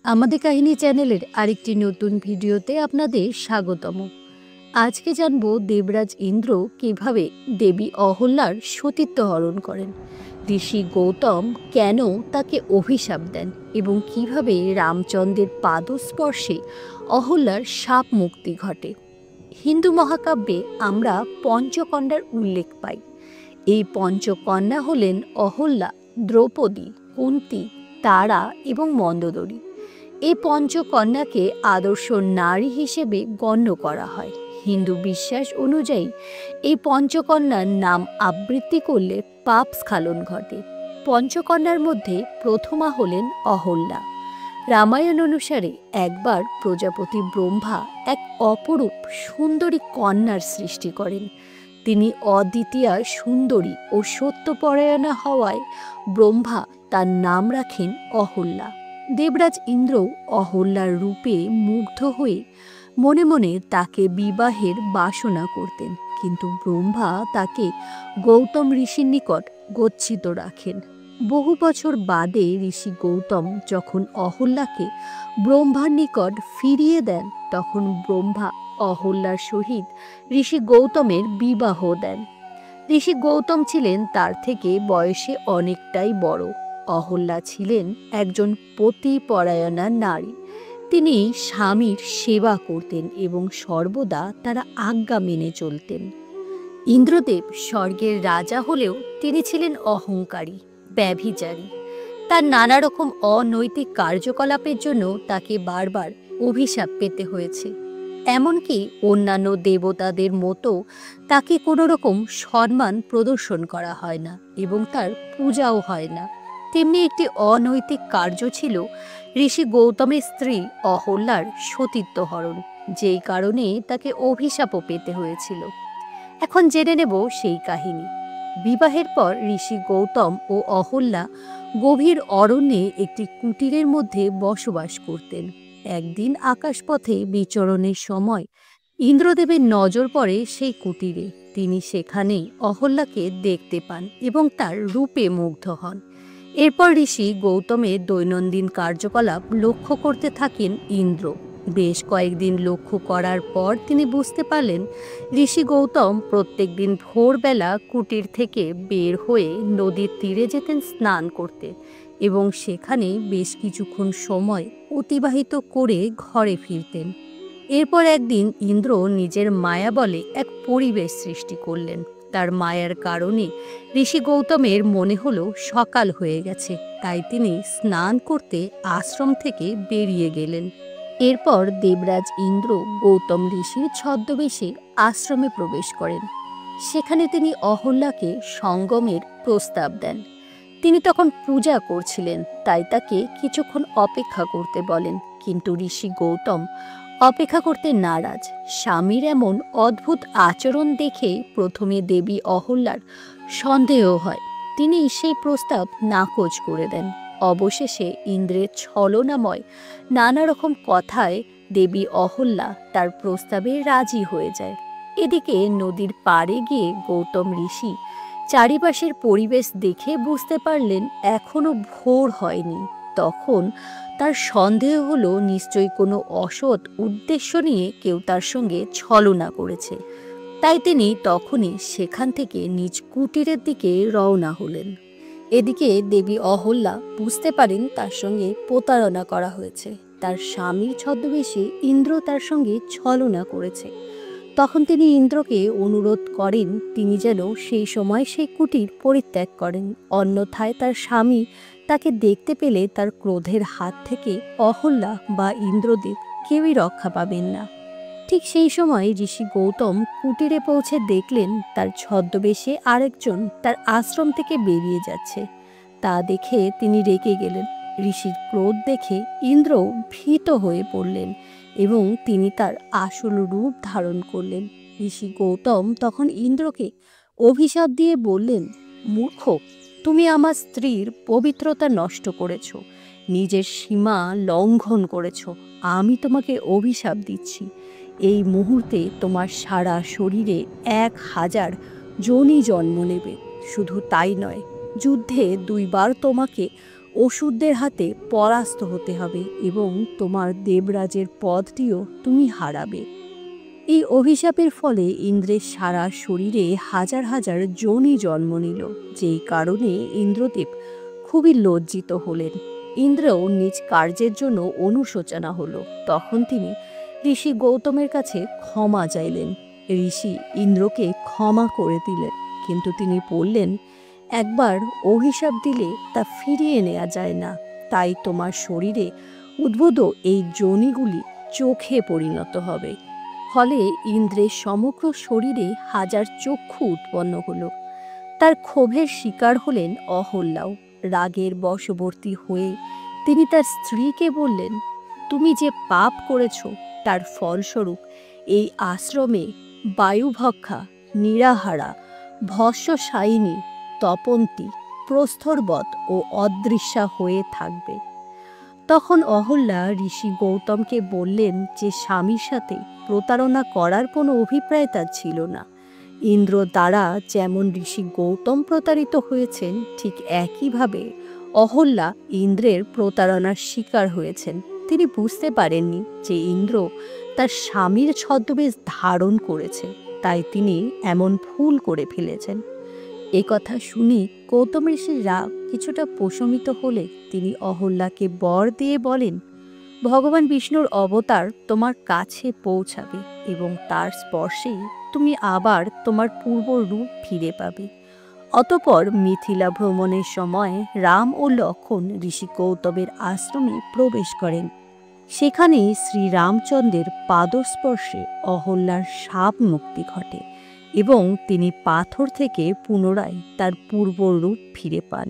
আমাদের কাহিনী চ্যানেলের আরেকটি নতুন ভিডিওতে আপনাদের স্বাগতম। আজকে জানব দেবরাজ ইন্দ্র কিভাবে দেবী অহল্যার সতীত্ব হরণ করেন, ঋষি গৌতম কেন তাকে অভিশাপ দেন এবং কিভাবে রামচন্দ্রের পাদস্পর্শে অহল্যার শাপ মুক্তি ঘটে। হিন্দু মহাকাব্যে আমরা পঞ্চকন্যার উল্লেখ পাই। এই পঞ্চকন্যা হলেন অহল্যা, দ্রৌপদী, কুন্তী, তারা এবং মন্দোদরী। এই পঞ্চকন্যাকে আদর্শ নারী হিসেবে গণ্য করা হয়। হিন্দু বিশ্বাস অনুযায়ী এই পঞ্চকন্যার নাম আবৃত্তি করলে পাপ স্খলন ঘটে। পঞ্চকন্যার মধ্যে প্রথমা হলেন অহল্যা। রামায়ণ অনুসারে একবার প্রজাপতি ব্রহ্মা এক অপরূপ সুন্দরী কন্যার সৃষ্টি করেন। তিনি অদ্বিতীয়া সুন্দরী ও সত্যপরায়ণা হওয়ায় ব্রহ্মা তার নাম রাখেন অহল্যা। দেবরাজ ইন্দ্র অহল্যার রূপে মুগ্ধ হয়ে মনে মনে তাকে বিবাহের বাসনা করতেন, কিন্তু ব্রহ্মা তাকে গৌতম ঋষির নিকট গচ্ছিত রাখেন। বহু বছর বাদে ঋষি গৌতম যখন অহল্যাকে ব্রহ্মার নিকট ফিরিয়ে দেন, তখন ব্রহ্মা অহল্যার সহিত ঋষি গৌতমের বিবাহ দেন। ঋষি গৌতম ছিলেন তার থেকে বয়সে অনেকটাই বড়। অহল্যা ছিলেন একজন পতিপরায়ণা নারী। তিনি স্বামীর সেবা করতেন এবং সর্বদা তারা আজ্ঞা মেনে চলতেন। ইন্দ্রদেব স্বর্গের রাজা হলেও তিনি ছিলেন অহংকারী, ব্যভিচারী। তার নানা রকম অনৈতিক কার্যকলাপের জন্য তাকে বারবার অভিশাপ পেতে হয়েছে। এমনকি অন্যান্য দেবতাদের মতো তাকে কোনো রকম সম্মান প্রদর্শন করা হয় না এবং তার পূজাও হয় না। তেমনি একটি অনৈতিক কার্য ছিল ঋষি গৌতমের স্ত্রী অহল্যার সতীত্ব হরণ, যেই কারণে তাকে অভিশাপও পেতে হয়েছিল। এখন জেনে নেব সেই কাহিনী। বিবাহের পর ঋষি গৌতম ও অহল্যা গভীর অরণ্যে একটি কুটিরের মধ্যে বসবাস করতেন। একদিন আকাশপথে বিচরণের সময় ইন্দ্রদেবের নজর পড়ে সেই কুটিরে। তিনি সেখানেই অহল্যাকে দেখতে পান এবং তার রূপে মুগ্ধ হন। এরপর ঋষি গৌতমের দৈনন্দিন কার্যকলাপ লক্ষ্য করতে থাকেন ইন্দ্র। বেশ কয়েকদিন লক্ষ্য করার পর তিনি বুঝতে পারলেন ঋষি গৌতম প্রত্যেক দিন ভোরবেলা কুটির থেকে বের হয়ে নদীর তীরে যেতেন স্নান করতে এবং সেখানে বেশ কিছুক্ষণ সময় অতিবাহিত করে ঘরে ফিরতেন। এরপর একদিন ইন্দ্র নিজের মায়া বলে এক পরিবেশ সৃষ্টি করলেন। তার মায়ার কারণে ঋষি গৌতমের মনে হলো সকাল হয়ে গেছে, তাই তিনি স্নান করতে আশ্রম থেকে বেরিয়ে গেলেন। এরপর দেবরাজ ইন্দ্র গৌতম ঋষির ছদ্মবেশে আশ্রমে প্রবেশ করেন। সেখানে তিনি অহল্যাকে সঙ্গমের প্রস্তাব দেন। তিনি তখন পূজা করছিলেন, তাই তাকে কিছুক্ষণ অপেক্ষা করতে বলেন, কিন্তু ঋষি গৌতম অপেক্ষা করতে নারাজ। স্বামীর এমন অদ্ভুত আচরণ দেখে প্রথমে দেবী অহল্যার সন্দেহ হয়। তিনি সেই প্রস্তাব নাকচ করে দেন। অবশেষে ইন্দ্রের ছলনাময় নানা রকম কথায় দেবী অহল্যা তার প্রস্তাবে রাজি হয়ে যায়। এদিকে নদীর পাড়ে গিয়ে গৌতম ঋষি চারিপাশের পরিবেশ দেখে বুঝতে পারলেন এখনো ভোর হয়নি। তখন তার সন্দেহ হলো নিশ্চয়ই কোনো অসৎ উদ্দেশ্য নিয়ে কেউ তার সঙ্গে ছলনা করেছে। তাই তিনি তখনই সেখান থেকে নিজ কুটিরের দিকে রওনা হলেন। এদিকে দেবী অহল্যা বুঝতে পারেন তার সঙ্গে প্রতারণা করা হয়েছে। তার স্বামীর ছদ্মবেশে ইন্দ্র তার সঙ্গে ছলনা করেছে। তখন তিনি ইন্দ্রকে অনুরোধ করেন তিনি যেন সেই সময় সেই কুটির পরিত্যাগ করেন, অন্যথায় তার স্বামী তাকে দেখতে পেলে তার ক্রোধের হাত থেকে অহল্যা বা ইন্দ্রদেব কেউই রক্ষা পাবেন না। ঠিক সেই সময় ঋষি গৌতম কুটিরে পৌঁছে দেখলেন তার ছদ্মবেশে আরেকজন তার আশ্রম থেকে বেরিয়ে যাচ্ছে। তা দেখে তিনি রেগে গেলেন। ঋষির ক্রোধ দেখে ইন্দ্র ভীত হয়ে পড়লেন এবং তিনি তার আসল রূপ ধারণ করলেন। ঋষি গৌতম তখন ইন্দ্রকে অভিশাপ দিয়ে বললেন, মূর্খ, তুমি আমার স্ত্রীর পবিত্রতা নষ্ট করেছ, নিজের সীমা লঙ্ঘন করেছ। আমি তোমাকে অভিশাপ দিচ্ছি, এই মুহূর্তে তোমার সারা শরীরে 1000 যোনি জন্ম নেবে। শুধু তাই নয়, যুদ্ধে 2 বার তোমাকে অসুরদের হাতে পরাস্ত হতে হবে এবং তোমার দেবরাজের পদটিও তুমি হারাবে। এই অভিশাপের ফলে ইন্দ্রের সারা শরীরে হাজার হাজার যোনি জন্ম নিল, যেই কারণে ইন্দ্রদেব খুবই লজ্জিত হলেন। ইন্দ্রও নিজ কার্যের জন্য অনুশোচনা হলো। তখন তিনি ঋষি গৌতমের কাছে ক্ষমা চাইলেন। ঋষি ইন্দ্রকে ক্ষমা করে দিলেন, কিন্তু তিনি বললেন, একবার অভিশাপ দিলে তা ফিরিয়ে নেওয়া যায় না। তাই তোমার শরীরে উদ্ভূত এই যোনিগুলি চোখে পরিণত হবে। ফলে ইন্দ্রের সমগ্র শরীরে হাজার চক্ষু উৎপন্ন হলো। তার ক্ষোভের শিকার হলেন অহল্যাও। রাগের বশবর্তী হয়ে তিনি তার স্ত্রীকে বললেন, তুমি যে পাপ করেছ তার ফলস্বরূপ এই আশ্রমে বায়ুভক্ষা, নিরাহারা, ভস্মশায়িনী, তপন্তী, প্রস্তরবৎ ও অদৃশ্যা হয়ে থাকবে। তখন অহল্যা ঋষি গৌতমকে বললেন যে স্বামীর সাথে প্রতারণা করার কোনো অভিপ্রায় তার ছিল না। ইন্দ্র দ্বারা যেমন ঋষি গৌতম প্রতারিত হয়েছেন, ঠিক একইভাবে অহল্যা ইন্দ্রের প্রতারণার শিকার হয়েছেন। তিনি বুঝতে পারেননি যে ইন্দ্র তার স্বামীর ছদ্মবেশ ধারণ করেছে, তাই তিনি এমন ভুল করে ফেলেছেন। এ কথা শুনে গৌতম ঋষির রাগ কিছুটা প্রশমিত হলে তিনি অহল্যাকে বর দিয়ে বলেন, ভগবান বিষ্ণুর অবতার তোমার কাছে পৌঁছাবে এবং তার স্পর্শেই তুমি আবার তোমার পূর্ব রূপ ফিরে পাবে। অতঃপর মিথিলা ভ্রমণের সময় রাম ও লক্ষ্মণ ঋষি গৌতমের আশ্রমে প্রবেশ করেন। সেখানেই শ্রীরামচন্দ্রের পাদস্পর্শে অহল্যার শাপ মুক্তি ঘটে এবং তিনি পাথর থেকে পুনরায় তার পূর্ব রূপ ফিরে পান।